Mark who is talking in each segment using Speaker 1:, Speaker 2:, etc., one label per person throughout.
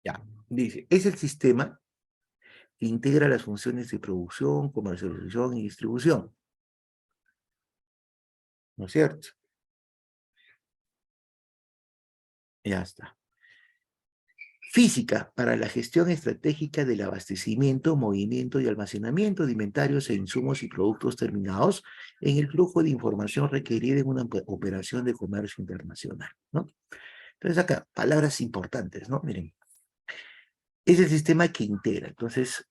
Speaker 1: Ya, dice, es el sistema que integra las funciones de producción, comercialización y distribución. ¿No es cierto? Ya está. Física, para la gestión estratégica del abastecimiento, movimiento y almacenamiento de inventarios e insumos y productos terminados en el flujo de información requerida en una operación de comercio internacional, ¿no? Entonces acá, palabras importantes, ¿no? Miren, es el sistema que integra. Entonces,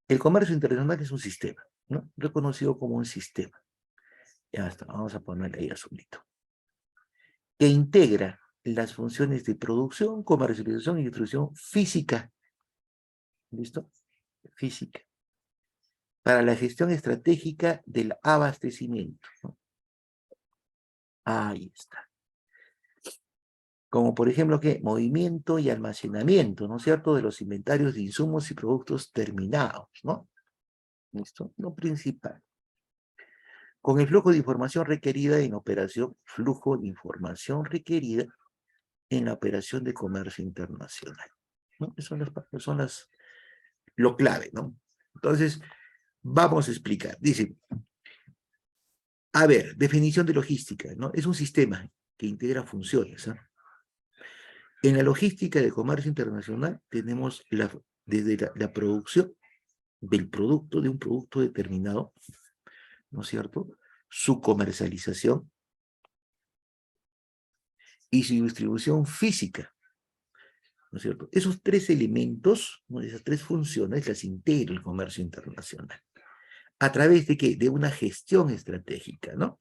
Speaker 1: el comercio internacional es un sistema, ¿no? Reconocido como un sistema. Ya está, vamos a ponerle ahí azulito. Que integra las funciones de producción, comercialización y distribución física. ¿Listo? Física. Para la gestión estratégica del abastecimiento, ¿no? Ahí está. Como por ejemplo, ¿qué? Movimiento y almacenamiento, ¿no es cierto?, de los inventarios de insumos y productos terminados, ¿no? ¿Listo? Lo principal. Con el flujo de información requerida en operación, flujo de información requerida en la operación de comercio internacional, ¿no? Eso son lo clave, ¿no? Entonces, vamos a explicar. Dice, a ver, definición de logística, ¿no? Es un sistema que integra funciones, ¿eh? En la logística de comercio internacional tenemos desde la producción del producto, de un producto determinado, ¿no es cierto?, su comercialización y su distribución física, ¿no es cierto? Esos tres elementos, ¿no?, esas tres funciones las integra el comercio internacional. ¿A través de qué? De una gestión estratégica, ¿no?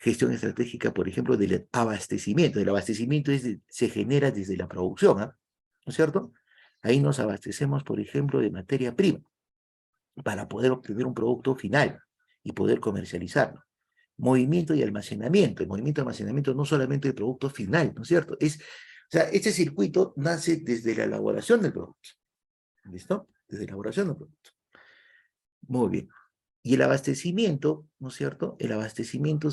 Speaker 1: Gestión estratégica, por ejemplo, del abastecimiento. El abastecimiento se genera desde la producción, ¿no es cierto? Ahí nos abastecemos, por ejemplo, de materia prima para poder obtener un producto final y poder comercializarlo. Movimiento y almacenamiento. El movimiento y almacenamiento no solamente el producto final, ¿no es cierto? O sea, este circuito nace desde la elaboración del producto. ¿Listo? Desde la elaboración del producto. Muy bien. Y el abastecimiento, ¿no es cierto? El abastecimiento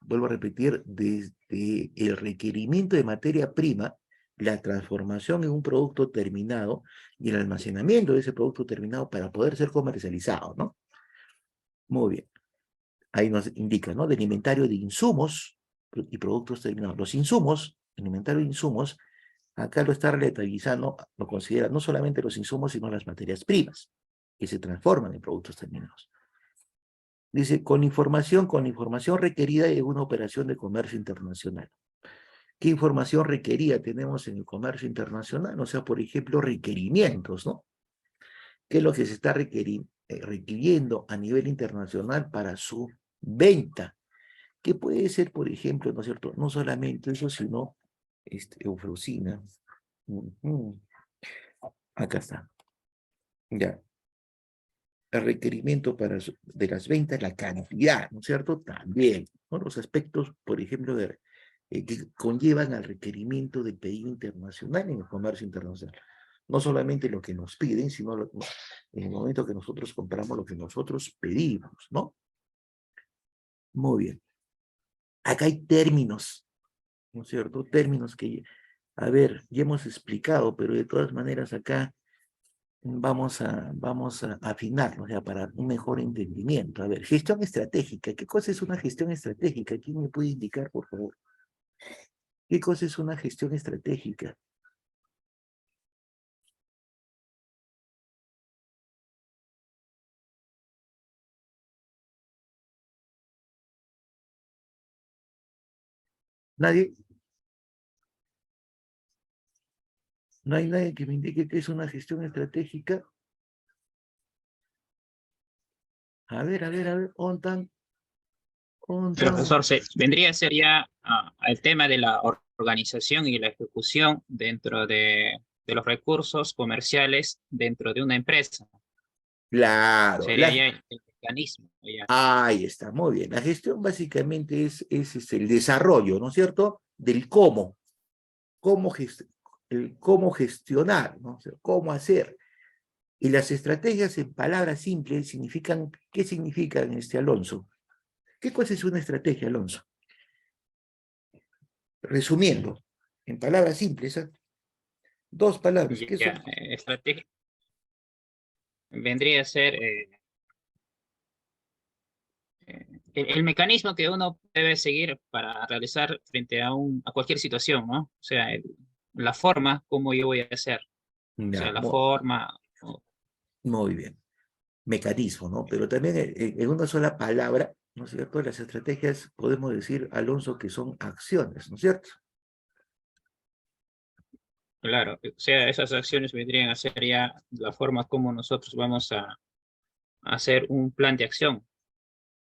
Speaker 1: vuelvo a repetir, desde el requerimiento de materia prima, la transformación en un producto terminado y el almacenamiento de ese producto terminado para poder ser comercializado, ¿no? Muy bien. Ahí nos indica, ¿no? Del inventario de insumos y productos terminados. Los insumos, el inventario de insumos, acá lo está relativizando, lo considera no solamente los insumos, sino las materias primas, que se transforman en productos terminados. Dice, con información requerida en una operación de comercio internacional. ¿Qué información requerida tenemos en el comercio internacional? O sea, por ejemplo, requerimientos, ¿no? ¿Qué es lo que se está requiriendo a nivel internacional para su venta? Que puede ser, por ejemplo, ¿no es cierto?, no solamente eso, sino eufrosina. Acá está. Ya. El requerimiento de las ventas, la cantidad, ¿no es cierto? También, ¿no? Los aspectos, por ejemplo, que conllevan al requerimiento del pedido internacional en el comercio internacional. No solamente lo que nos piden, sino en el momento que nosotros compramos lo que nosotros pedimos, ¿no? Muy bien. Acá hay términos, ¿no es cierto? Términos que, a ver, ya hemos explicado, pero de todas maneras acá vamos a afinarlo, o sea, para un mejor entendimiento. A ver, gestión estratégica. ¿Qué cosa es una gestión estratégica? ¿Quién me puede indicar, por favor? ¿Qué cosa es una gestión estratégica? ¿Nadie? ¿No hay nadie que me indique qué es una gestión estratégica? A ver, ¿ontan?
Speaker 2: Profesor, vendría a ser ya el tema de la organización y la ejecución dentro de los recursos comerciales dentro de una empresa.
Speaker 1: Claro,
Speaker 2: Sería ya el mecanismo. Ya.
Speaker 1: ahí está, muy bien. La gestión básicamente es el desarrollo, ¿no es cierto?, del cómo, el cómo gestionar, ¿no? O sea, cómo hacer. Y las estrategias en palabras simples significan, ¿qué significan, Alonso? ¿Qué cosa es una estrategia, Alonso? Resumiendo, en palabras simples, 2 palabras. ¿Qué
Speaker 2: Ya,
Speaker 1: son?
Speaker 2: estrategia vendría a ser el mecanismo que uno debe seguir para realizar frente a, a cualquier situación, ¿no? O sea, la forma como yo voy a hacer. O sea,
Speaker 1: Ya,
Speaker 2: la forma.
Speaker 1: muy bien. Mecanismo, ¿no? Pero también en una sola palabra, ¿no es cierto? Las estrategias, podemos decir, Alonso, que son acciones, ¿no es cierto?
Speaker 2: Claro, o sea, esas acciones vendrían a ser ya la forma como nosotros vamos a hacer un plan de acción,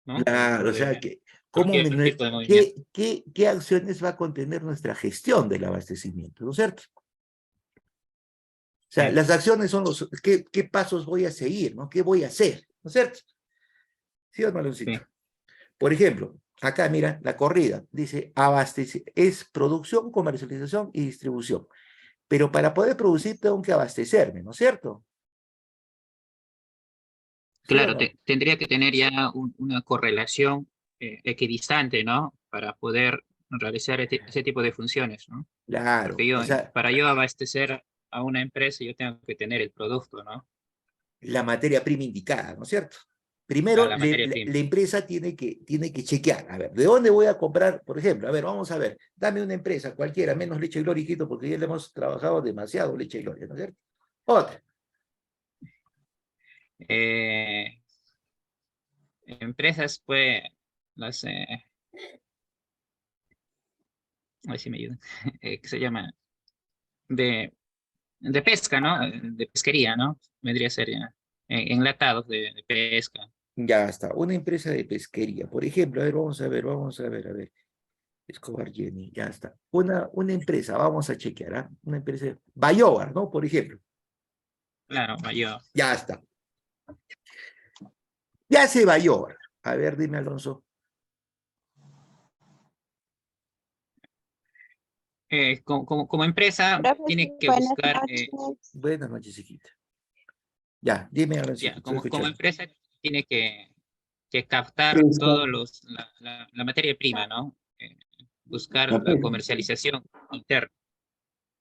Speaker 2: ¿no?
Speaker 1: Claro,
Speaker 2: Dentro
Speaker 1: o sea,
Speaker 2: de
Speaker 1: que,
Speaker 2: cualquier tipo de movimiento.
Speaker 1: ¿qué acciones va a contener nuestra gestión del abastecimiento, ¿no es cierto? O sea,
Speaker 2: Sí,
Speaker 1: las acciones son ¿qué pasos voy a seguir, ¿no? ¿Qué voy a hacer, ¿no es cierto? ¿Sí o no, Aloncito?
Speaker 2: sí,
Speaker 1: Por ejemplo, acá, mira, la corrida, dice, es producción, comercialización y distribución. Pero para poder producir tengo que abastecerme, ¿no es cierto? ¿Sí o
Speaker 2: claro,
Speaker 1: no?
Speaker 2: tendría que tener ya una correlación equidistante, ¿no? Para poder realizar ese tipo de funciones, ¿no? Porque
Speaker 1: Claro, o
Speaker 2: yo,
Speaker 1: sea,
Speaker 2: para yo abastecer a una empresa, yo tengo que tener el producto, ¿no?
Speaker 1: la materia prima indicada, ¿no es cierto?
Speaker 2: La,
Speaker 1: Primero,
Speaker 2: la materia prima.
Speaker 1: la empresa tiene que chequear, a ver, ¿de dónde voy a comprar? Por ejemplo, a ver, vamos a ver, dame una empresa cualquiera, menos Leche y Gloria, hijito, porque ya le hemos trabajado demasiado Leche y Gloria, ¿no es cierto? Otra,
Speaker 2: Eh, empresas, pues, las, a ver si me ayudan, que se llama de pesca, ¿no? De pesquería, ¿no? Vendría a ser ya, enlatados de pesca.
Speaker 1: ya está, una empresa de pesquería, por ejemplo, a ver, a ver, Escobar Jenny, ya está. Una empresa, vamos a chequear, ¿ah? Una empresa, Bayobar, ¿no? Por ejemplo,
Speaker 2: Claro, yo.
Speaker 1: ya está. Ya se Bayobar. A ver, dime, Alonso.
Speaker 2: Como empresa,
Speaker 3: Profesor,
Speaker 2: tiene que
Speaker 3: buenas
Speaker 2: buscar,
Speaker 3: noches.
Speaker 1: Buenas noches, hijita. Ya, dime, Aloncito,
Speaker 2: ya,
Speaker 1: estoy
Speaker 2: como
Speaker 1: escuchando.
Speaker 2: empresa, tiene que captar
Speaker 4: Fresca,
Speaker 2: todos la materia prima, ¿no? Buscar
Speaker 4: la
Speaker 2: la
Speaker 4: pesca.
Speaker 2: comercialización interna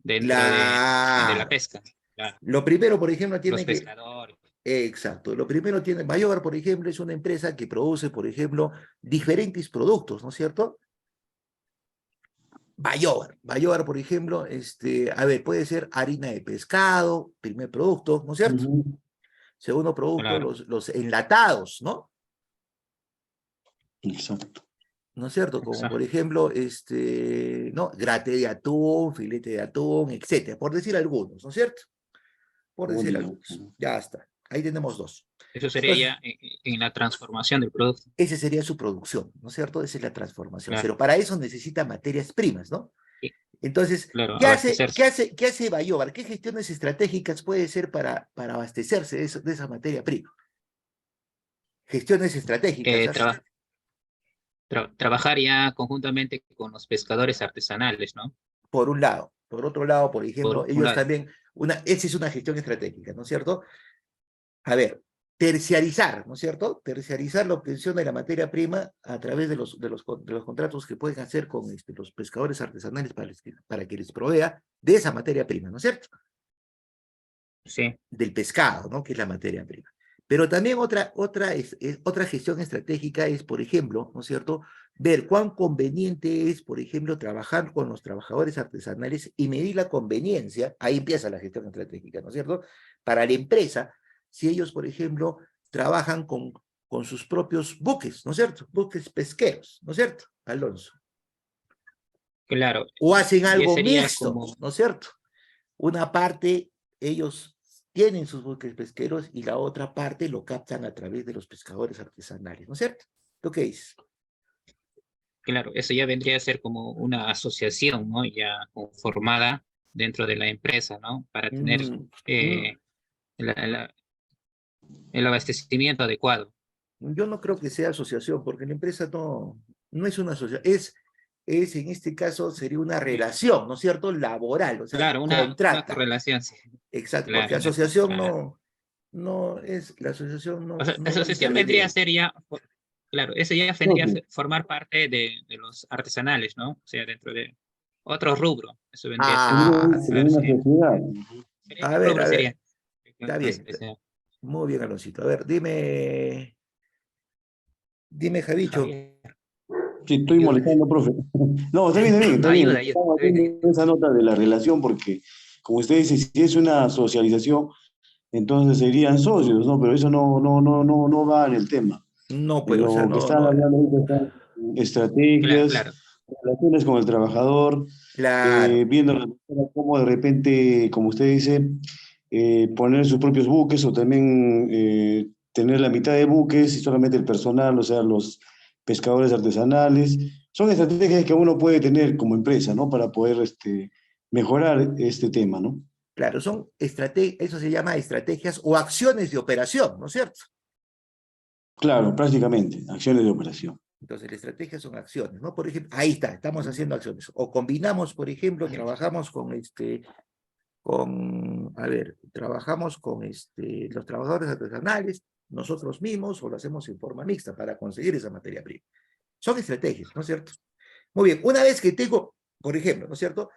Speaker 2: dentro de la
Speaker 1: Claro.
Speaker 2: pesca. Claro,
Speaker 1: Lo primero, por ejemplo,
Speaker 2: los
Speaker 1: tiene que,
Speaker 2: pescadores.
Speaker 1: exacto, lo primero tiene, Bayobar, por ejemplo, es una empresa que produce, por ejemplo, diferentes productos, ¿no es cierto? Bayobar, por ejemplo, a ver, puede ser harina de pescado, primer producto, ¿no es cierto?
Speaker 4: Ujú,
Speaker 1: Segundo producto,
Speaker 2: Claro,
Speaker 1: los enlatados, ¿no?
Speaker 4: exacto.
Speaker 1: ¿No es cierto? Como por
Speaker 2: exacto.
Speaker 1: ejemplo, ¿no? Grate de atún, filete de atún, etcétera, por decir algunos, ¿no es cierto? Por decir
Speaker 4: Óleo.
Speaker 1: algunos. Ya está. Ahí tenemos 2.
Speaker 2: Eso sería
Speaker 1: Entonces,
Speaker 2: ya en la transformación del producto.
Speaker 1: esa sería su producción, ¿no es cierto? Esa es la transformación.
Speaker 2: Claro,
Speaker 1: Pero para eso necesita materias primas, ¿no?
Speaker 2: y,
Speaker 1: Entonces,
Speaker 2: claro, abastecerse.
Speaker 1: qué hace Bayobar? ¿Qué gestiones estratégicas puede ser para abastecerse de esa materia prima? Gestiones estratégicas,
Speaker 2: Eh,
Speaker 1: ¿ah?
Speaker 2: traba- trabajar ya conjuntamente con los pescadores artesanales, ¿no?
Speaker 1: Por un lado. Por otro lado, por ejemplo,
Speaker 2: Por un
Speaker 1: ellos
Speaker 2: lado.
Speaker 1: también, esa es una gestión estratégica, ¿no es cierto? A ver, terciarizar, ¿no es cierto? Terciarizar la obtención de la materia prima a través de los contratos que pueden hacer con los pescadores artesanales para que les provea de esa materia prima, ¿no es cierto?
Speaker 2: Sí,
Speaker 1: Del pescado, ¿no? Que es la materia prima. Pero también otra gestión estratégica es, por ejemplo, ¿no es cierto?, ver cuán conveniente es, por ejemplo, trabajar con los trabajadores artesanales y medir la conveniencia, ahí empieza la gestión estratégica, ¿no es cierto?, para la empresa, si ellos, por ejemplo, trabajan con sus propios buques, ¿no es cierto?, buques pesqueros, ¿no es cierto?, Alonso.
Speaker 2: claro.
Speaker 1: O hacen
Speaker 2: Ya
Speaker 1: algo
Speaker 2: sería
Speaker 1: mixto,
Speaker 2: como,
Speaker 1: ¿no es cierto? Una parte ellos tienen sus buques pesqueros y la otra parte lo captan a través de los pescadores artesanales, ¿no es cierto? ¿Tú qué dices?
Speaker 2: claro, eso ya vendría a ser como una asociación, ¿no? Ya conformada dentro de la empresa, ¿no? Para tener
Speaker 1: Mm, mm,
Speaker 2: eh, la- la- el abastecimiento adecuado.
Speaker 1: yo no creo que sea asociación, porque la empresa no es una asociación, es en este caso sería una
Speaker 2: Eh,
Speaker 1: relación, ¿no es cierto? Laboral, o sea,
Speaker 2: claro, una
Speaker 1: contrata.
Speaker 2: correlación, sí.
Speaker 1: Exacto, porque
Speaker 2: Claro,
Speaker 1: asociación la asociación
Speaker 2: o sea, la
Speaker 1: no
Speaker 2: asociación vendría a
Speaker 1: intervendría.
Speaker 2: ser ya, claro, eso ya vendría a
Speaker 4: Socio.
Speaker 2: formar parte de los artesanales, ¿no? O sea, dentro de, Otro rubro, eso vendría a ser.
Speaker 1: Ah,
Speaker 3: En
Speaker 2: Claro,
Speaker 3: una
Speaker 2: sería.
Speaker 3: sociedad.
Speaker 1: a
Speaker 2: ¿Qué
Speaker 1: ver,
Speaker 2: rubro
Speaker 1: a ver.
Speaker 2: sería?
Speaker 1: Está bien. Muy bien, Aloncito. A ver, dime, Javicho.
Speaker 2: Javier,
Speaker 3: Sí, estoy
Speaker 2: ayuda.
Speaker 3: molestando, profe. No, está bien, está bien, está bien.
Speaker 2: Ayuda, ayuda.
Speaker 3: Estamos
Speaker 2: Está bien,
Speaker 3: haciendo esa nota de la relación porque, como usted dice, si es una socialización, entonces serían socios, ¿no? Pero eso no va en el tema.
Speaker 1: No, pues,
Speaker 3: En
Speaker 1: o sea,
Speaker 3: lo que
Speaker 1: no,
Speaker 3: están
Speaker 1: no.
Speaker 3: hablando ahorita están estrategias,
Speaker 2: Claro.
Speaker 3: relaciones con el trabajador,
Speaker 1: Claro,
Speaker 3: viendo la persona cómo de repente, como usted dice, poner sus propios buques o también tener la mitad de buques y solamente el personal, o sea, los pescadores artesanales. Son estrategias que uno puede tener como empresa, ¿no? Para poder mejorar este tema, ¿no?
Speaker 1: claro, son estrategias, eso se llama estrategias o acciones de operación, ¿no es cierto?
Speaker 3: Claro, prácticamente, acciones de operación.
Speaker 1: Entonces, las estrategias son acciones, ¿no? Por ejemplo, ahí está, estamos haciendo acciones. O combinamos, por ejemplo, trabajamos a ver, trabajamos con los trabajadores artesanales, nosotros mismos, o lo hacemos en forma mixta para conseguir esa materia prima. Son estrategias, ¿no es cierto? Muy bien, una vez que tengo, por ejemplo, ¿no es cierto?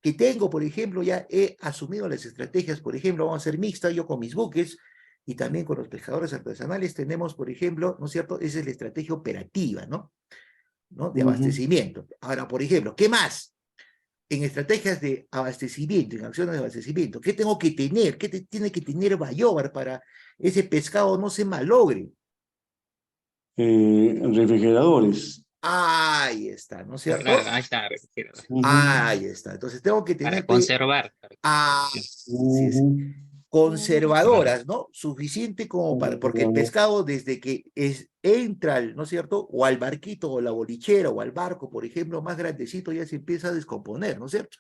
Speaker 1: Que tengo, por ejemplo, ya he asumido las estrategias, por ejemplo, vamos a hacer mixta, yo con mis buques y también con los pescadores artesanales tenemos, por ejemplo, ¿no es cierto? Esa es la estrategia operativa, ¿no? ¿No? De
Speaker 3: Ujú.
Speaker 1: abastecimiento. Ahora, por ejemplo, ¿qué más? En estrategias de abastecimiento, en acciones de abastecimiento, ¿qué tengo que tener? ¿Qué tiene que tener Bayobar para ese pescado no se malogre?
Speaker 3: Refrigeradores.
Speaker 1: Ahí está, ¿no es
Speaker 2: Claro,
Speaker 1: cierto?
Speaker 2: ahí está. Refrigerador.
Speaker 3: Ujú,
Speaker 1: Ahí está. Entonces tengo que
Speaker 2: Para
Speaker 1: tener,
Speaker 2: conservar. Para
Speaker 1: ah,
Speaker 2: conservación.
Speaker 1: sí es,
Speaker 3: ujú.
Speaker 2: Claro.
Speaker 1: conservadoras, ¿no? Suficiente como para, porque el pescado desde que entra, ¿no es cierto? O al barquito, o la bolichera, o al barco, por ejemplo, más grandecito, ya se empieza a descomponer, ¿no es cierto?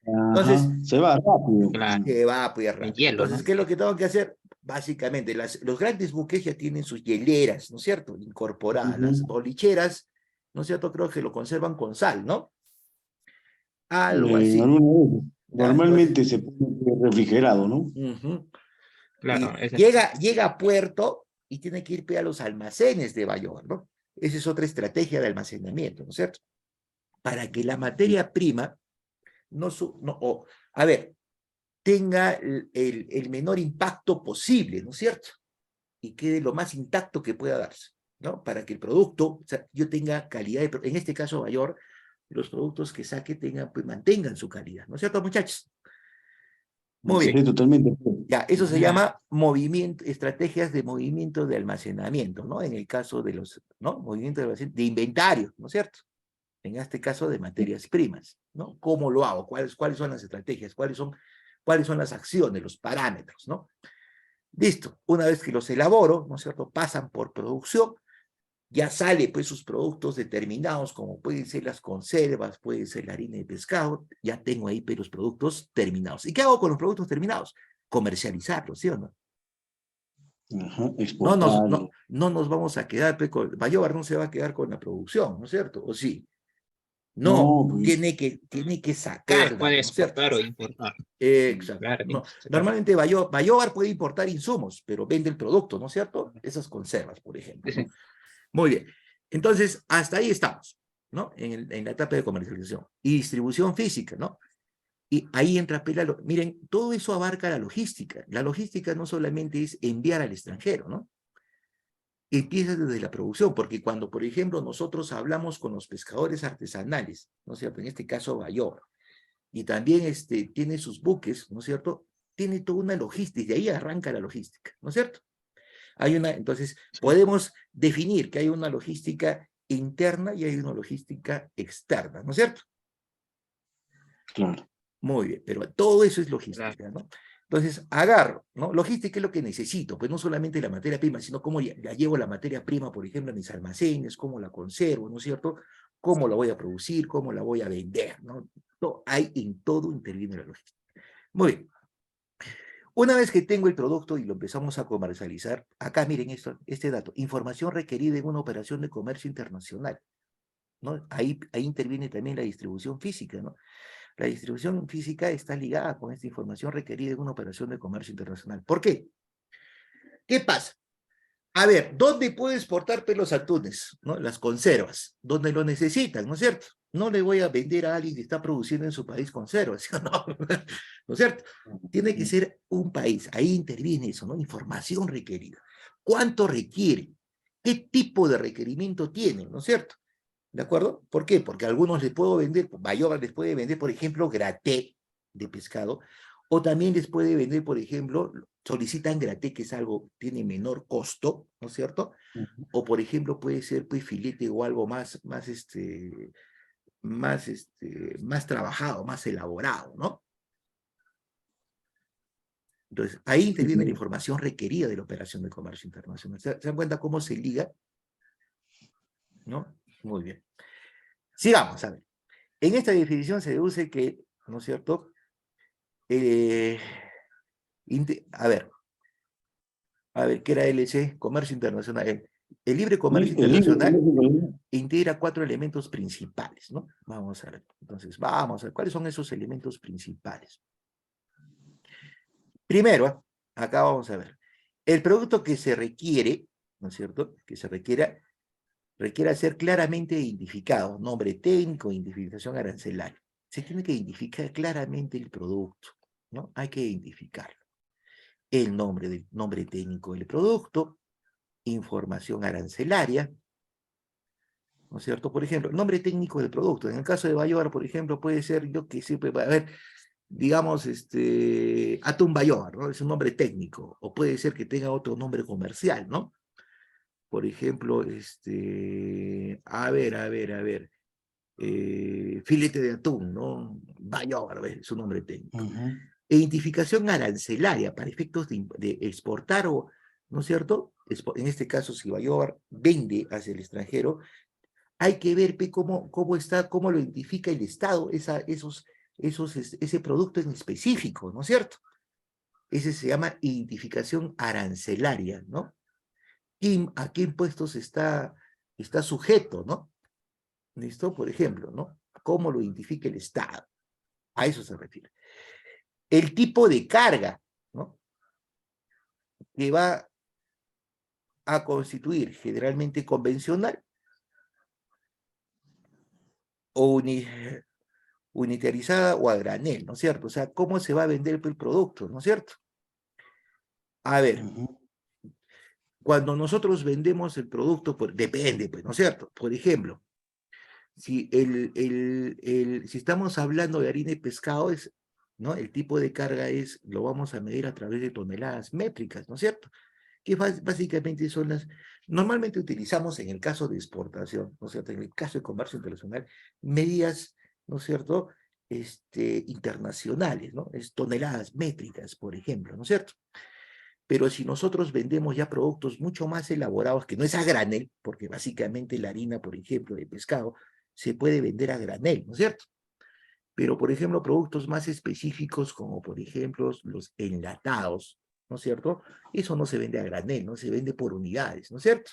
Speaker 1: Entonces,
Speaker 3: Ajá, se va rápido.
Speaker 2: Claro.
Speaker 1: se va pues
Speaker 2: En
Speaker 1: rápido.
Speaker 2: hielo,
Speaker 1: Entonces,
Speaker 2: ¿no?
Speaker 1: ¿qué es lo que tengo que hacer? Básicamente, los grandes buques ya tienen sus hieleras, ¿no es cierto? Incorporadas. Las
Speaker 3: Ujú.
Speaker 1: bolicheras, ¿no es cierto? Creo que lo conservan con sal, ¿no? Algo
Speaker 3: En
Speaker 1: así.
Speaker 3: alguna vez.
Speaker 1: ¿Ya? Entonces,
Speaker 3: Normalmente se pone refrigerado, ¿no?
Speaker 1: ujú.
Speaker 2: Claro,
Speaker 1: Y
Speaker 2: ese.
Speaker 1: llega a puerto y tiene que ir pues, a los almacenes de Bayón, ¿no? Esa es otra estrategia de almacenamiento, ¿no es cierto? Para que la materia prima a ver, tenga el menor impacto posible, ¿no es cierto? Y quede lo más intacto que pueda darse, ¿no? Para que el producto, o sea, yo tenga calidad, en este caso mayor, los productos que saque tengan, pues mantengan su calidad, ¿no es cierto, muchachos? Muy
Speaker 3: Sí,
Speaker 1: bien.
Speaker 3: totalmente.
Speaker 1: Ya, eso se
Speaker 2: Claro.
Speaker 1: llama movimiento, estrategias de movimiento de almacenamiento, ¿no? En el caso de los, ¿no? Movimiento de inventario, ¿no es cierto? En este caso de materias primas, ¿no? ¿Cómo lo hago? ¿Cuáles son las estrategias? ¿Cuáles son las acciones, los parámetros, ¿no? Listo. Una vez que los elaboro, ¿no es cierto? Pasan por producción, ya sale pues sus productos determinados, como pueden ser las conservas, puede ser la harina de pescado, ya tengo ahí pues, los productos terminados. ¿Y qué hago con los productos terminados? Comercializarlos, ¿sí o no?
Speaker 3: Ajá, exportarlo.
Speaker 1: No nos vamos a quedar, pues, Bayobar no se va a quedar con la producción, ¿no es cierto? ¿O sí? No,
Speaker 3: No, pues,
Speaker 1: tiene que sacarla,
Speaker 2: Puede
Speaker 1: ¿no es cierto?
Speaker 2: exportar o importar.
Speaker 1: Exacto.
Speaker 2: Claro, tiene
Speaker 1: No,
Speaker 2: que sacar.
Speaker 1: normalmente Bayobar puede importar insumos, pero vende el producto, ¿no es cierto? Esas conservas, por ejemplo, ¿no? Muy bien. Entonces, hasta ahí estamos, ¿no? En la etapa de comercialización. Y distribución física, ¿no? Y ahí entra, miren, todo eso abarca la logística. La logística no solamente es enviar al extranjero, ¿no? Empieza desde la producción, porque cuando, por ejemplo, nosotros hablamos con los pescadores artesanales, ¿no es cierto? En este caso, Bayor, y también tiene sus buques, ¿no es cierto? Tiene toda una logística, y de ahí arranca la logística, ¿no es cierto? Entonces,
Speaker 2: Sí.
Speaker 1: podemos definir que hay una logística interna y hay una logística externa, ¿no es cierto?
Speaker 3: claro.
Speaker 1: Muy bien, pero todo eso es
Speaker 2: Claro.
Speaker 1: logística, ¿no? Entonces, agarro, ¿no? Logística es lo que necesito, pues no solamente la materia prima, sino cómo la llevo la materia prima, por ejemplo, a mis almacenes, cómo la conservo, ¿no es cierto? Cómo la voy a producir, cómo la voy a vender, ¿no? En todo interviene la logística. Muy bien. Una vez que tengo el producto y lo empezamos a comercializar, acá miren este dato, información requerida en una operación de comercio internacional, ¿no? Ahí interviene también la distribución física, ¿no? La distribución física está ligada con esta información requerida en una operación de comercio internacional. ¿Por qué? ¿Qué pasa? A ver, ¿dónde puedo exportar los atunes? ¿No? Las conservas, donde lo necesitan, ¿no es cierto? No le voy a vender a alguien que está produciendo en su país conservas, ¿sí o no? ¿No es cierto? Tiene que ser un país, ahí interviene eso, ¿no? Información requerida. ¿Cuánto requiere? ¿Qué tipo de requerimiento tiene? ¿No es cierto? ¿De acuerdo? ¿Por qué? Porque a algunos les puedo vender, Bayobar les puede vender, por ejemplo, graté de pescado, o también les puede vender, por ejemplo, solicitan graté, que es algo, tiene menor costo, ¿no es cierto? O, por ejemplo, puede ser, pues, filete o algo más trabajado, más elaborado, ¿no? Entonces, ahí interviene la información requerida de la operación de comercio internacional. ¿Se dan cuenta cómo se liga? ¿No? Muy bien. Sigamos, a ver. En esta definición se deduce que, ¿no es cierto? A ver, ¿qué era LC? Comercio internacional. El libre comercio internacional integra 4 elementos principales, ¿no? Vamos a ver. Entonces, vamos a ver, ¿cuáles son esos elementos principales? Primero, acá vamos a ver. El producto que se requiere, ¿no es cierto? Que se requiera ser claramente identificado, nombre técnico, identificación arancelaria. Se tiene que identificar claramente el producto, ¿no? Hay que identificarlo. El nombre técnico del producto, información arancelaria, ¿no es cierto? Por ejemplo, nombre técnico del producto. En el caso de Bayobar, por ejemplo, puede ser, yo que sé, a ver, digamos, atún Bayobar, ¿no? Es un nombre técnico, o puede ser que tenga otro nombre comercial, ¿no? Por ejemplo, filete de atún, ¿no? Bayobar, es su nombre técnico. Identificación arancelaria para efectos de exportar o, ¿no es cierto? En este caso, si Bayobar vende hacia el extranjero, hay que ver cómo lo identifica el Estado, ese producto en específico, ¿no es cierto? Ese se llama identificación arancelaria, ¿no? Y a qué impuestos está sujeto, ¿no? ¿Listo? Por ejemplo, ¿no? ¿Cómo lo identifica el Estado? A eso se refiere. El tipo de carga, ¿no? Que va a constituir generalmente convencional o unitarizada o a granel, ¿no es cierto? O sea, ¿cómo se va a vender el producto, ¿no es cierto? A ver, cuando nosotros vendemos el producto, depende, pues, ¿no es cierto? Por ejemplo, si si estamos hablando de harina y pescado, ¿no? El tipo de carga lo vamos a medir a través de toneladas métricas, ¿no es cierto? Que básicamente normalmente utilizamos en el caso de exportación, ¿no es cierto? En el caso de comercio internacional, medidas, ¿no es cierto? Internacionales, ¿no? Es toneladas métricas, por ejemplo, ¿no es cierto? Pero si nosotros vendemos ya productos mucho más elaborados, que no es a granel, porque básicamente la harina, por ejemplo, de pescado, se puede vender a granel, ¿no es cierto? Pero, por ejemplo, productos más específicos, como por ejemplo los enlatados, ¿no es cierto? Eso no se vende a granel, no se vende por unidades, ¿no es cierto?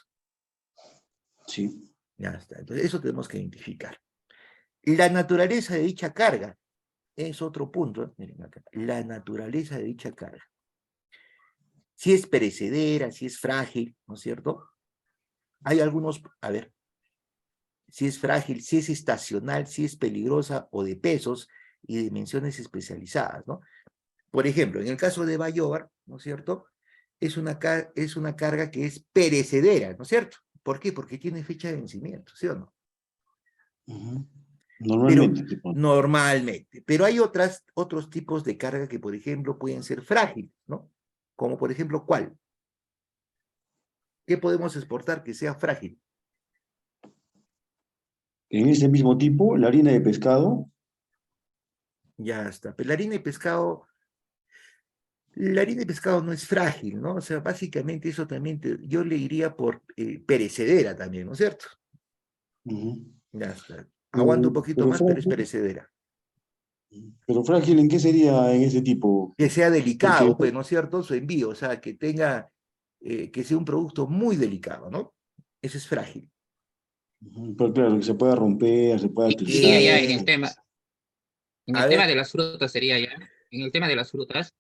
Speaker 3: Sí.
Speaker 1: Ya está. Entonces, eso tenemos que identificar. La naturaleza de dicha carga es otro punto. Miren acá. La naturaleza de dicha carga. Si es perecedera, si es frágil, ¿no es cierto? Hay algunos, a ver, si es frágil, si es estacional, si es peligrosa o de pesos y dimensiones especializadas, ¿no? Por ejemplo, en el caso de Bayobar, ¿no es cierto? Es una carga que es perecedera, ¿no es cierto? ¿Por qué? Porque tiene fecha de vencimiento, ¿sí o no?
Speaker 3: Normalmente.
Speaker 1: Pero, normalmente. Pero hay otros tipos de carga que, por ejemplo, pueden ser frágiles, ¿no? Como, por ejemplo, ¿cuál? ¿Qué podemos exportar que sea frágil?
Speaker 3: En ese mismo tipo, la harina de pescado.
Speaker 1: Ya está. Pero la harina de pescado no es frágil, ¿no? O sea, básicamente eso también yo le iría por perecedera también, ¿no es cierto? Ya está. Aguanta un poquito más, pero es perecedera.
Speaker 3: Pero frágil, ¿en qué sería en ese tipo?
Speaker 1: Que sea delicado,
Speaker 3: Porque,
Speaker 1: pues, ¿no es cierto? Su envío, o sea, que sea un producto muy delicado, ¿no? Ese es frágil.
Speaker 3: pero claro, que se pueda romper, se pueda
Speaker 2: Sería ya
Speaker 3: utilizar.
Speaker 2: en
Speaker 1: A
Speaker 2: el tema
Speaker 1: ver,
Speaker 2: de las frutas sería ya, en el tema de las frutas,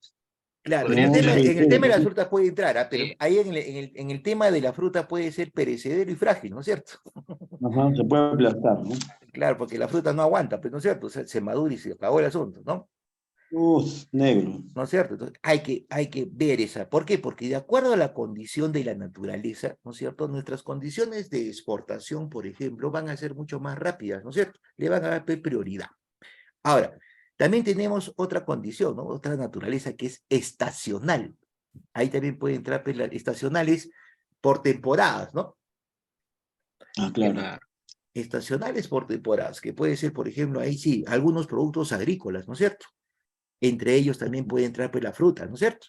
Speaker 1: Claro,
Speaker 2: Podría
Speaker 3: No,
Speaker 2: ser.
Speaker 1: en el tema de las
Speaker 3: sí.
Speaker 1: frutas puede entrar, ¿ah? Pero
Speaker 2: Sí.
Speaker 1: ahí en el tema de la fruta puede ser perecedero y frágil, ¿no es cierto?
Speaker 3: Ajá, se puede aplastar, ¿no?
Speaker 1: Claro, porque la fruta no aguanta, pues, ¿no es cierto? O sea, se madura y se acabó el asunto, ¿no?
Speaker 3: Negro.
Speaker 1: ¿No es cierto? Entonces, hay que ver esa. ¿Por qué? Porque de acuerdo a la condición de la naturaleza, ¿no es cierto? Nuestras condiciones de exportación, por ejemplo, van a ser mucho más rápidas, ¿no es cierto? Le van a dar prioridad. Ahora, también tenemos otra condición, ¿no? Otra naturaleza que es estacional. Ahí también puede entrar pues, las estacionales por temporadas, ¿no?
Speaker 3: Ah, claro.
Speaker 2: Claro.
Speaker 1: Estacionales por temporadas, que puede ser, por ejemplo, ahí sí, algunos productos agrícolas, ¿no es cierto? Entre ellos también puede entrar pues la fruta, ¿no es cierto?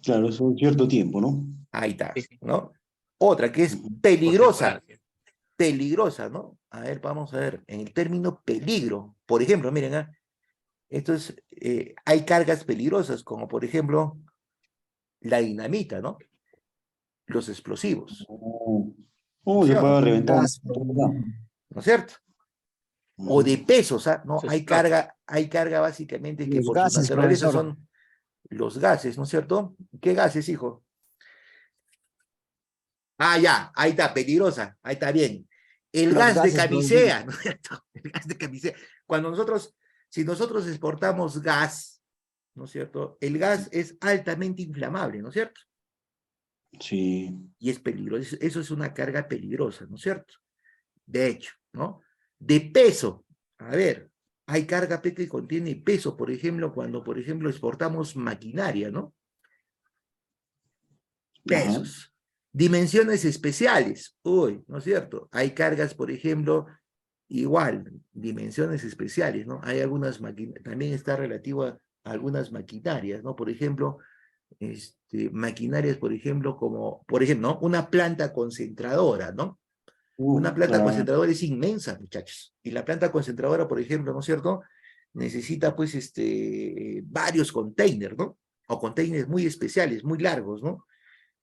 Speaker 3: Claro, es un cierto tiempo, ¿no?
Speaker 1: Ahí está,
Speaker 2: Sí, sí,
Speaker 1: ¿no? Otra que es
Speaker 3: Ujú.
Speaker 2: por temporada.
Speaker 1: peligrosa, peligrosa, ¿no? A ver, vamos a ver, en el término peligro, por ejemplo, miren, ¿ah? Esto es, hay cargas peligrosas, como por ejemplo la dinamita, ¿no? Los explosivos,
Speaker 3: Oh,
Speaker 1: ¿sí
Speaker 3: se
Speaker 1: o no?
Speaker 3: puede reventar.
Speaker 4: Gas,
Speaker 1: ¿No es cierto? O
Speaker 3: Ujú.
Speaker 1: de pesos, ¿ah? ¿No?
Speaker 2: Eso explota.
Speaker 1: Hay carga básicamente que
Speaker 4: los
Speaker 1: por su
Speaker 4: gases,
Speaker 1: naturaleza
Speaker 4: profesor.
Speaker 1: son los gases, ¿no es cierto? ¿Qué gases, hijo? Ah, ya, ahí está, peligrosa, ahí está bien. El
Speaker 4: Los
Speaker 1: gas de
Speaker 4: gases, profesor.
Speaker 1: camisea, ¿no es cierto? El gas de camisea. Cuando nosotros, si nosotros exportamos gas, ¿no es cierto? El gas es altamente inflamable, ¿no es cierto?
Speaker 3: Sí.
Speaker 1: Y es peligroso, eso es una carga peligrosa, ¿no es cierto? De hecho, ¿no? De peso, a ver, hay carga que contiene peso, por ejemplo, cuando, por ejemplo, exportamos maquinaria, ¿no?
Speaker 3: Ajá.
Speaker 1: Pesos. Dimensiones especiales, uy, ¿no es cierto? Hay cargas, por ejemplo, igual, dimensiones especiales, ¿no? Hay algunas maquinarias, también está relativo a algunas maquinarias, ¿no? Por ejemplo, maquinarias, por ejemplo, como, por ejemplo, ¿no? Una planta concentradora, ¿no? Una planta
Speaker 3: Claro.
Speaker 1: concentradora es inmensa, muchachos. Y la planta concentradora, por ejemplo, ¿no es cierto? Necesita, pues, varios containers, ¿no? O containers muy especiales, muy largos, ¿no?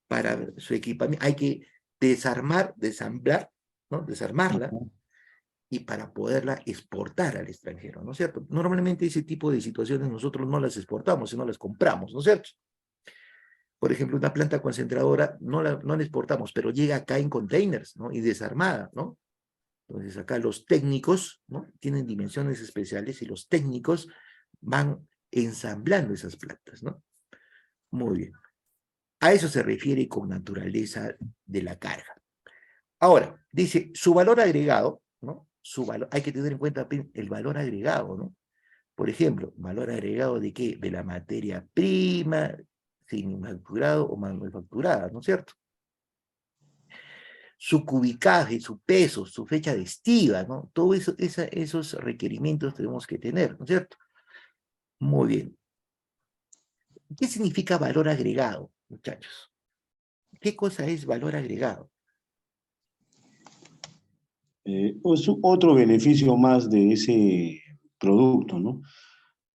Speaker 1: Para su equipamiento. Hay que desamblar, ¿no? Desarmarla
Speaker 3: Ajá.
Speaker 1: y para poderla exportar al extranjero, ¿no es cierto? Normalmente ese tipo de situaciones nosotros no las exportamos, sino las compramos, ¿no es cierto? Por ejemplo, una planta concentradora no la exportamos, pero llega acá en containers, ¿no? Y desarmada, ¿no? Entonces acá los técnicos, ¿no? Tienen dimensiones especiales y los técnicos van ensamblando esas plantas, ¿no? Muy bien. A eso se refiere con naturaleza de la carga. Ahora, dice, su valor agregado, ¿no? Su valor, hay que tener en cuenta el valor agregado, ¿no? Por ejemplo, valor agregado de qué? De la materia prima, manufacturado o manufacturada, ¿no es cierto? Su cubicaje, su peso, su fecha de estiva, ¿no? Todo eso, esos requerimientos tenemos que tener, ¿no es cierto? Muy bien. ¿Qué significa valor agregado, muchachos? ¿Qué cosa es valor agregado?
Speaker 3: Es otro beneficio más de ese producto, ¿no?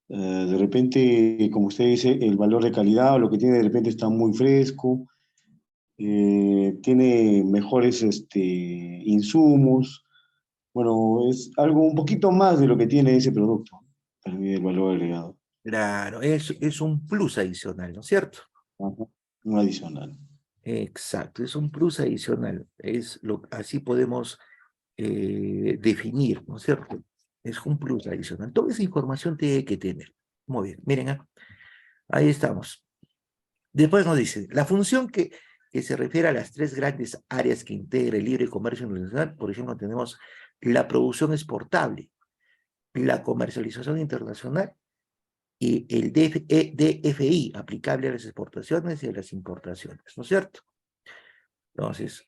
Speaker 3: De repente, como usted dice, el valor de calidad o lo que tiene de repente está muy fresco, tiene mejores insumos. Bueno, es algo un poquito más de lo que tiene ese producto, para mí el valor agregado.
Speaker 1: Claro, es un plus adicional, ¿no es cierto?
Speaker 3: Ajá. Un adicional.
Speaker 1: Exacto, es un plus adicional. Así podemos definir, ¿no es cierto? Es un plus adicional. Toda esa información tiene que tener. Muy bien, miren, ahí estamos. Después nos dice, la función que se refiere a las tres grandes áreas que integra el libre comercio internacional, por ejemplo, tenemos la producción exportable, la comercialización internacional y el DFI, aplicable a las exportaciones y a las importaciones, ¿no es cierto? Entonces,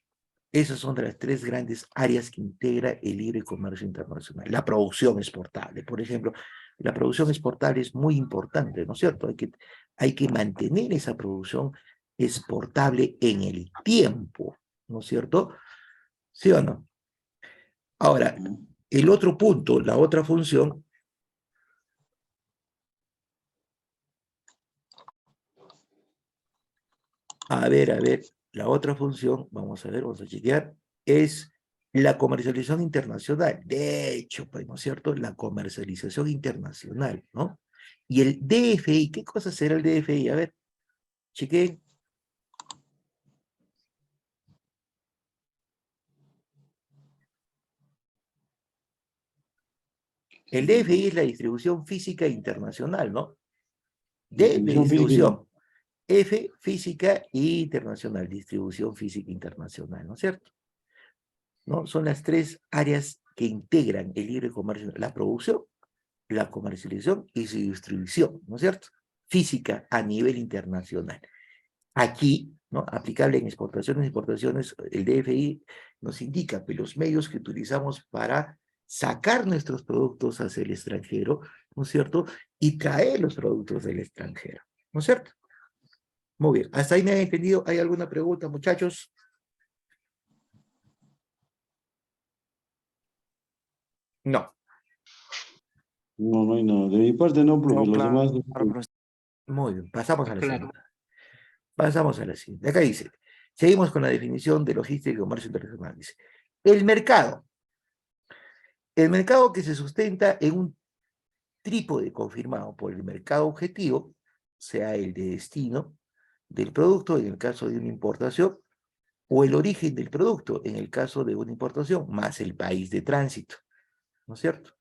Speaker 1: esas son de las tres grandes áreas que integra el libre comercio internacional. La producción exportable, por ejemplo, la producción exportable es muy importante, ¿no es cierto? Hay que mantener esa producción exportable en el tiempo, ¿no es cierto? ¿Sí o no? Ahora,
Speaker 3: Ujú.
Speaker 1: el otro punto, la otra función, a ver, la otra función, vamos a ver, vamos a chequear, es la comercialización internacional. De hecho, pues, ¿no es cierto? La comercialización internacional, ¿no? Y el DFI, ¿qué cosa será el DFI? A ver, chequen. El DFI es la distribución física internacional, ¿no? D de
Speaker 3: Distribución física.
Speaker 1: distribución. F, física e internacional, distribución física internacional, ¿no es cierto? ¿No? Son las tres áreas que integran el libre comercio, la producción, la comercialización y su distribución, ¿no es cierto? Física a nivel internacional. Aquí, ¿no? Aplicable en exportaciones e importaciones, el DFI nos indica que los medios que utilizamos para sacar nuestros productos hacia el extranjero, ¿no es cierto? Y traer los productos del extranjero, ¿no es cierto? Muy bien, hasta ahí me han entendido. ¿Hay alguna pregunta, muchachos? No.
Speaker 3: No, no hay nada. De mi parte no, profe. Los demás.
Speaker 1: Muy bien, pasamos a la
Speaker 2: Claro.
Speaker 1: siguiente. Pasamos a la siguiente. Acá dice, seguimos con la definición de logística y comercio internacional. Dice, el mercado que se sustenta en un trípode confirmado por el mercado objetivo, sea el de destino del producto en el caso de una importación, o el origen del producto en el caso de una importación, más el país de tránsito, ¿no es cierto?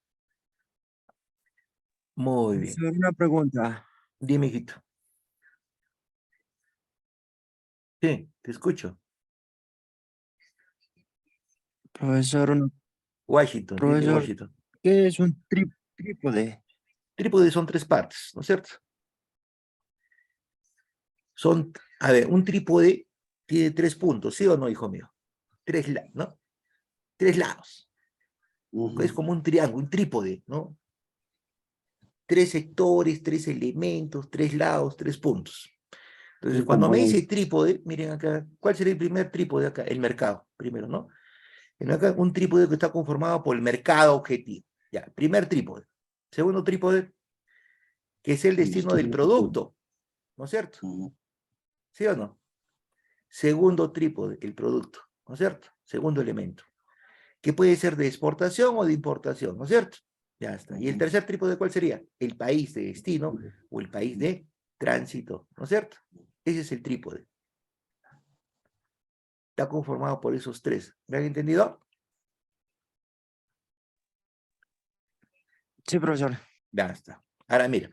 Speaker 1: Muy bien.
Speaker 4: Profesor, una pregunta.
Speaker 1: Dime, hijito. Sí, te escucho.
Speaker 4: Profesor,
Speaker 1: Washington, dime,
Speaker 4: profesor,
Speaker 1: Washington.
Speaker 4: ¿qué es un trípode?
Speaker 1: Trípode son tres partes, ¿no es cierto? Son, a ver, un trípode tiene 3 puntos, ¿sí o no, hijo mío? 3, ¿no? 3 lados. Es como un triángulo, un trípode, ¿no? 3 sectores, 3 elementos, 3 lados, 3 puntos. Entonces, cuando me dice trípode, miren acá, ¿cuál sería el primer trípode acá? El mercado, primero, ¿no? Acá un trípode que está conformado por el mercado objetivo. Ya, primer trípode. Segundo trípode, que es el destino del producto, ¿no es cierto? ¿Sí o no? Segundo trípode, el producto, ¿no es cierto? Segundo elemento, que puede ser de exportación o de importación, ¿no es cierto? Ya está. ¿Y el tercer trípode cuál sería? El país de destino o el país de tránsito, ¿no es cierto? Ese es el trípode. Está conformado por esos tres. ¿Me han entendido?
Speaker 4: Sí, profesor.
Speaker 1: Ya está. Ahora mira,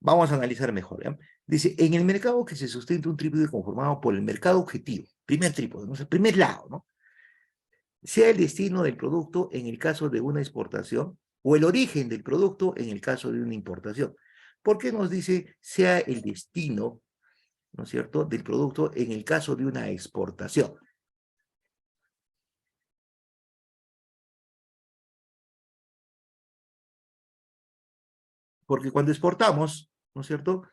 Speaker 1: vamos a analizar mejor. ¿eh? Dice, en el mercado que se sustenta un trípode conformado por el mercado objetivo, primer trípode, ¿no? O sea, primer lado, ¿no? Sea el destino del producto en el caso de una exportación o el origen del producto en el caso de una importación. ¿Por qué nos dice sea el destino, ¿no es cierto?, del producto en el caso de una exportación? Porque cuando exportamos, ¿no es cierto?,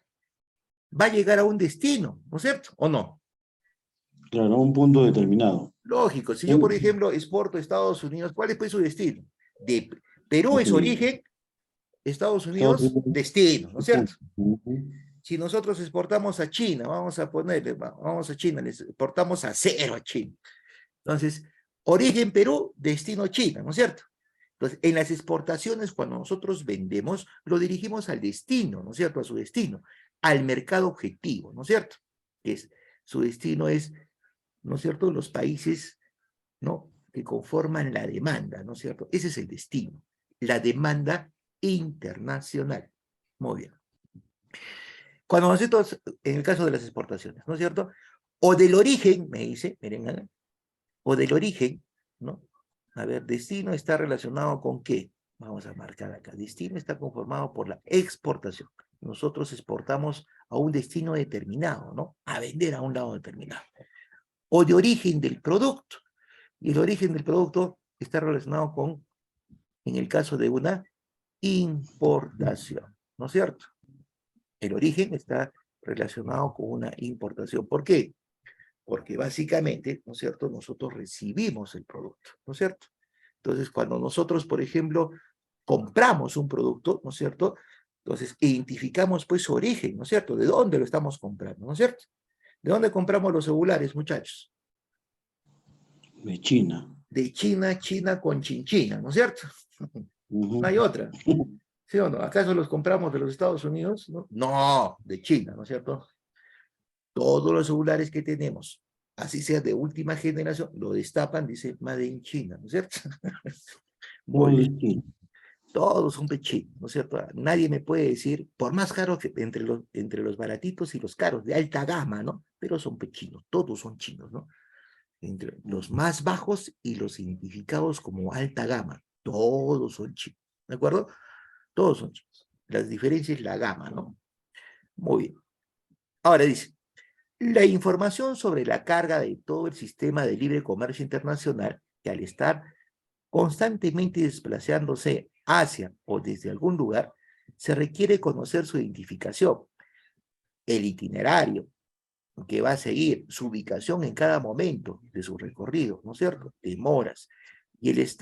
Speaker 1: va a llegar a un destino, ¿no es cierto? ¿O no?
Speaker 3: Claro, un punto determinado.
Speaker 1: Lógico, si yo, por ejemplo, exporto a Estados Unidos, ¿cuál es pues su destino? De Perú es origen, Estados Unidos, destino, ¿no es cierto? Si nosotros exportamos a China, vamos a China, les exportamos acero a China. Entonces, origen Perú, destino China, ¿no es cierto? Entonces, en las exportaciones, cuando nosotros vendemos, lo dirigimos al destino, ¿no es cierto? A su destino, al mercado objetivo, ¿no es cierto? Su destino es, ¿no es cierto?, los países, ¿no?, que conforman la demanda, ¿no es cierto? Ese es el destino, la demanda internacional. Muy bien. Cuando nosotros, en el caso de las exportaciones, ¿no es cierto? O del origen, me dice, miren, o del origen, ¿no? A ver, destino está relacionado con ¿qué? Vamos a marcar acá. Destino está conformado por la exportación. Nosotros exportamos a un destino determinado, ¿no? A vender a un lado determinado. O de origen del producto. Y el origen del producto está relacionado con, en el caso de una importación, ¿no es cierto? El origen está relacionado con una importación. ¿Por qué? Porque básicamente, ¿no es cierto?, nosotros recibimos el producto, ¿no es cierto? Entonces, cuando nosotros, por ejemplo, compramos un producto, ¿no es cierto?, entonces identificamos pues su origen, ¿no es cierto?, de dónde lo estamos comprando, ¿no es cierto? ¿De dónde compramos los celulares, muchachos?
Speaker 3: De China.
Speaker 1: De China, China con Chinchina, ¿no es cierto? No hay otra. ¿Sí o no? ¿Acaso los compramos de los Estados Unidos? No, no, de China, ¿no es cierto? Todos los celulares que tenemos, así sea de última generación, lo destapan, dice Made in China, ¿no es cierto? Muy bien.
Speaker 3: Sí.
Speaker 1: Todos son de China, ¿no es cierto? Nadie me puede decir, por más caro que entre los baratitos y los caros, de alta gama, ¿no? Pero son chinos, todos son chinos, ¿no? Entre los más bajos y los identificados como alta gama, todos son chinos, ¿de acuerdo? Todos son chinos. La diferencia es la gama, ¿no? Muy bien. Ahora dice, la información sobre la carga de todo el sistema de libre comercio internacional, que al estar constantemente desplazándose hacia o desde algún lugar, se requiere conocer su identificación, el itinerario que va a seguir, su ubicación en cada momento de su recorrido, ¿no es cierto? Demoras y el estado